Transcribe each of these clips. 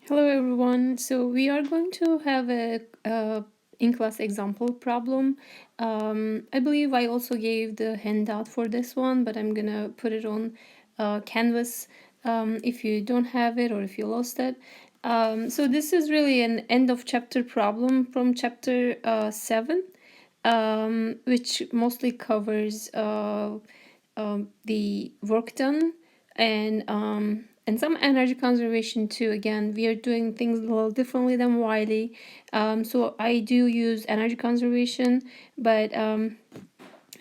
Hello everyone. So we are going to have a in-class example problem. I believe I also gave the handout for this one, but I'm gonna put it on Canvas if you don't have it or if you lost it. So this is really an end of chapter problem from chapter 7, which mostly covers the work done and some energy conservation too. Again, we are doing things a little differently than Wiley. So I do use energy conservation, but and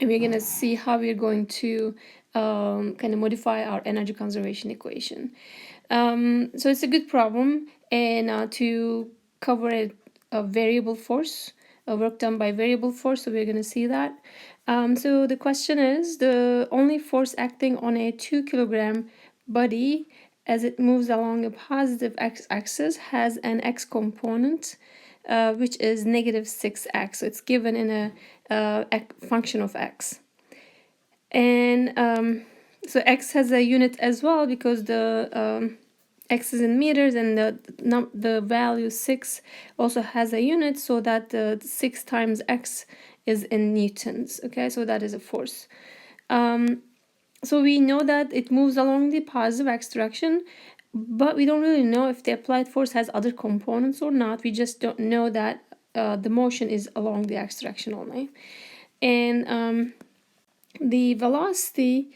we're gonna see how we're going to kind of modify our energy conservation equation. So it's a good problem, and to cover a variable force, work done by variable force, so we're going to see that. So the question is, the only force acting on a 2 kilogram body as it moves along a positive x-axis has an x component, which is negative 6x. So it's given in a function of x. And so x has a unit as well, because the x is in meters, and the value 6 also has a unit, so that the 6 times x is in newtons. Okay, so that is a force. So we know that it moves along the positive x direction, but we don't really know if the applied force has other components or not. We just don't know that the motion is along the x direction only. And the velocity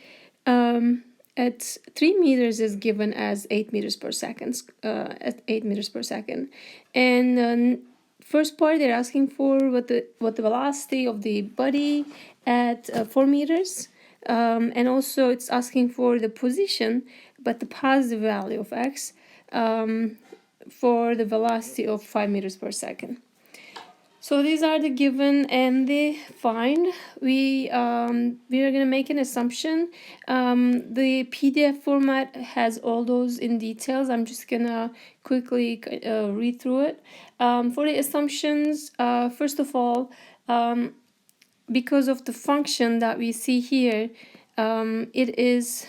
at 3 meters is given as 8 meters per second, at 8 meters per second. And first part, they're asking for what the velocity of the body at 4 meters. And also it's asking for the position, but the positive value of x, for the velocity of 5 meters per second. So these are the given and the find. We are gonna make an assumption. The PDF format has all those in details. I'm just gonna quickly read through it. For the assumptions, first of all, because of the function that we see here, it is,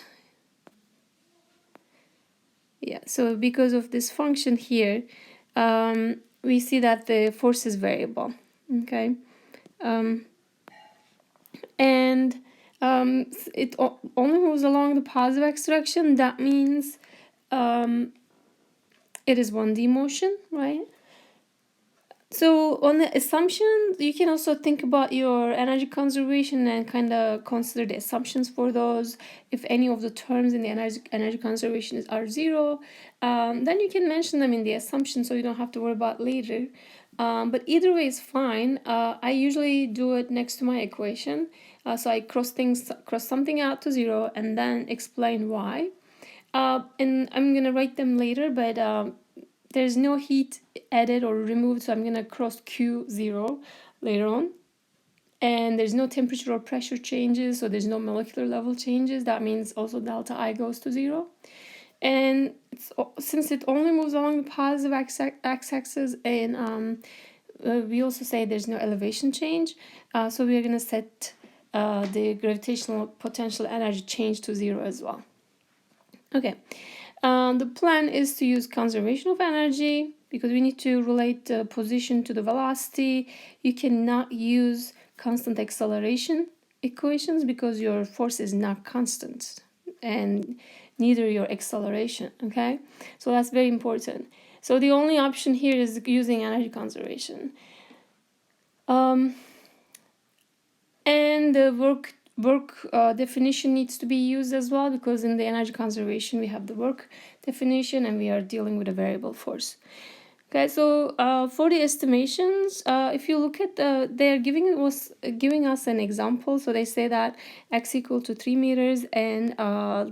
yeah, so because of this function here, we see that the force is variable. Okay. And it only moves along the positive x direction. That means it is 1D motion, right? So on the assumption, you can also think about your energy conservation and kind of consider the assumptions for those. If any of the terms in the energy conservation are 0, then you can mention them in the assumption, so you don't have to worry about later. But either way is fine. I usually do it next to my equation. So I cross something out to 0 and then explain why. And I'm gonna write them later, but there's no heat added or removed, so I'm gonna cross Q0 later on. And there's no temperature or pressure changes, so there's no molecular level changes. That means also delta I goes to 0. And since it only moves along the positive x-axis, and we also say there's no elevation change, so we're gonna set the gravitational potential energy change to 0 as well. Okay. The plan is to use conservation of energy, because we need to relate the position to the velocity. You cannot use constant acceleration equations because your force is not constant, and neither your acceleration. Okay, so that's very important. So the only option here is using energy conservation. And the work definition needs to be used as well, because in the energy conservation we have the work definition and we are dealing with a variable force. Okay, so for the estimations, if you look at they're giving us an example. So they say that x equal to 3 meters and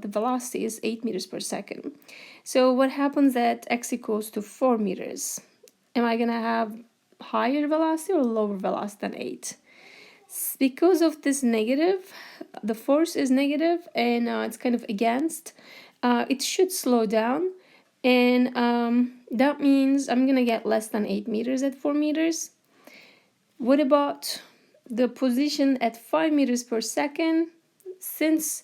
the velocity is 8 meters per second. So what happens at x equals to 4 meters? Am I gonna have higher velocity or lower velocity than 8? Because of this negative, the force is negative, and it's kind of against, it should slow down, and that means I'm gonna get less than 8 meters at 4 meters. What about the position at 5 meters per second? Since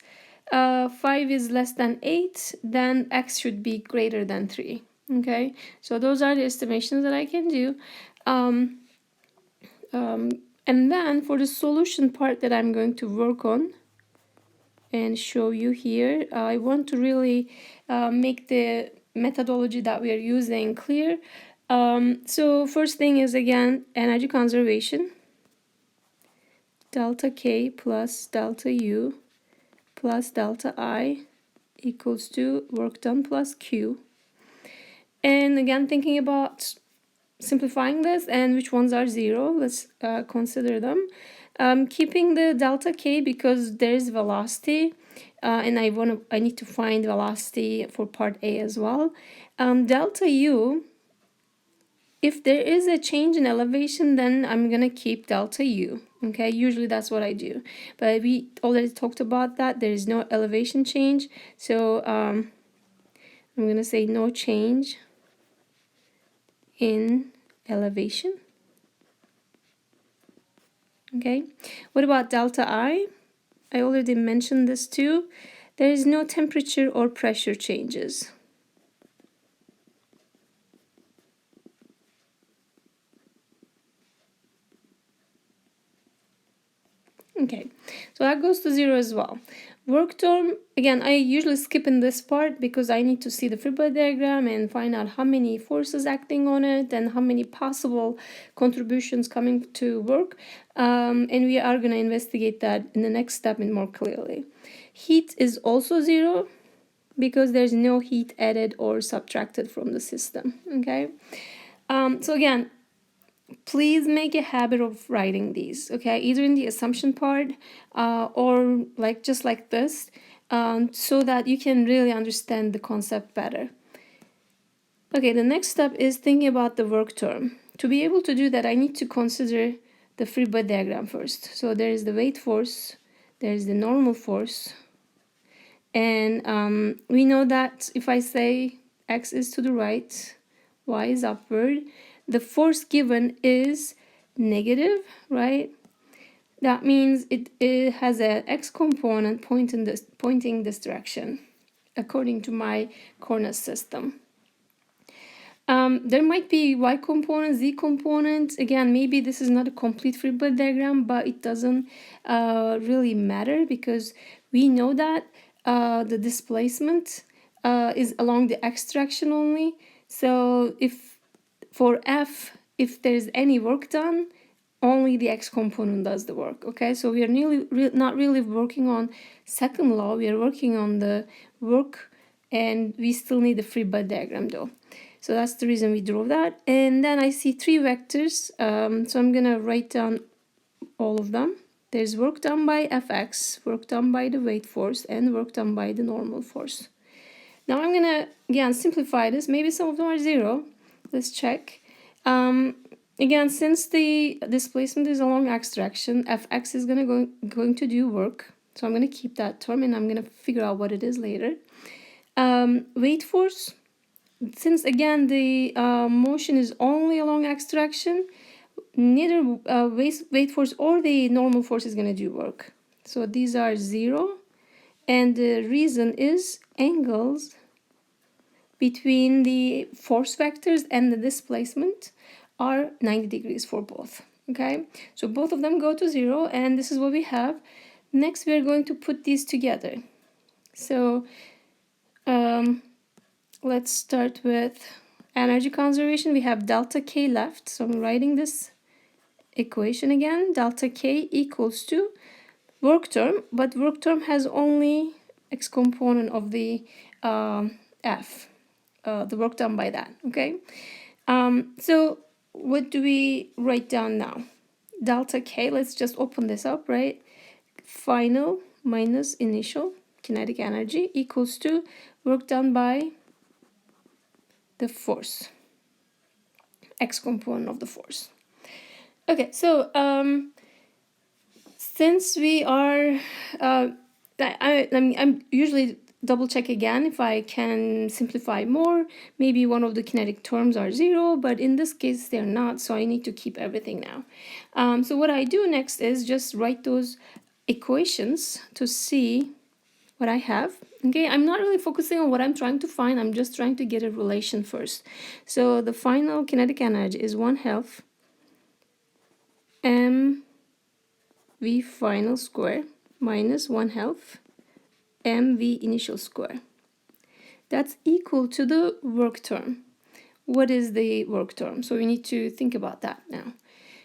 5 is less than 8, then x should be greater than 3. Okay, so those are the estimations that I can do. Um, and then for the solution part that I'm going to work on and show you here, I want to really make the methodology that we are using clear. So first thing is, again, energy conservation. Delta K plus delta U plus delta I equals to work done plus Q. And again, thinking about simplifying this and which ones are zero, let's consider them. Keeping the delta K because there's velocity, and I need to find velocity for part A as well. Delta U, if there is a change in elevation, then I'm gonna keep delta U. Okay, usually that's what I do, but we already talked about that. There is no elevation change, so I'm gonna say no change in elevation. Okay, what about delta I? I already mentioned this too. There is no temperature or pressure changes. Okay, so that goes to zero as well. Work term, again, I usually skip in this part because I need to see the free body diagram and find out how many forces acting on it and how many possible contributions coming to work. And we are going to investigate that in the next step and more clearly. Heat is also zero because there's no heat added or subtracted from the system. Okay, so again, please make a habit of writing these, okay, either in the assumption part or just like this, so that you can really understand the concept better. Okay, the next step is thinking about the work term. To be able to do that, I need to consider the free body diagram first. So there is the weight force, there is the normal force, and we know that if I say x is to the right, y is upward, the force given is negative, right? That means it has an x component pointing this direction, according to my coordinate system. There might be y component, z component. Again, maybe this is not a complete free body diagram, but it doesn't really matter because we know that the displacement is along the x direction only. So if for F, if there's any work done, only the x component does the work. Okay, so we are not really working on second law. We are working on the work, and we still need the free body diagram though. So that's the reason we drew that. And then I see three vectors. So I'm gonna write down all of them. There's work done by Fx, work done by the weight force, and work done by the normal force. Now I'm gonna again simplify this. Maybe some of them are zero. Let's check. Again, since the displacement is along x direction, Fx is going to do work. So I'm gonna keep that term and I'm gonna figure out what it is later. Weight force. Since again the motion is only along x direction, neither weight force or the normal force is going to do work. So these are zero, and the reason is angles between the force vectors and the displacement are 90 degrees for both. Okay, so both of them go to zero, and this is what we have. Next, we are going to put these together. So let's start with energy conservation. We have delta K left. So I'm writing this equation again. Delta K equals to work term, but work term has only x component of the F, the work done by that, okay? So what do we write down now? Delta K, let's just open this up, right? Final minus initial kinetic energy equals to work done by the force, x component of the force. Okay, so since we are, I'm usually double check again if I can simplify more. Maybe one of the kinetic terms are zero, but in this case they're not, so I need to keep everything now. So what I do next is just write those equations to see what I have. Okay, I'm not really focusing on what I'm trying to find. I'm just trying to get a relation first. So the final kinetic energy is 1/2 mv final square minus 1/2 mv initial square. That's equal to the work term. What is the work term? So we need to think about that now.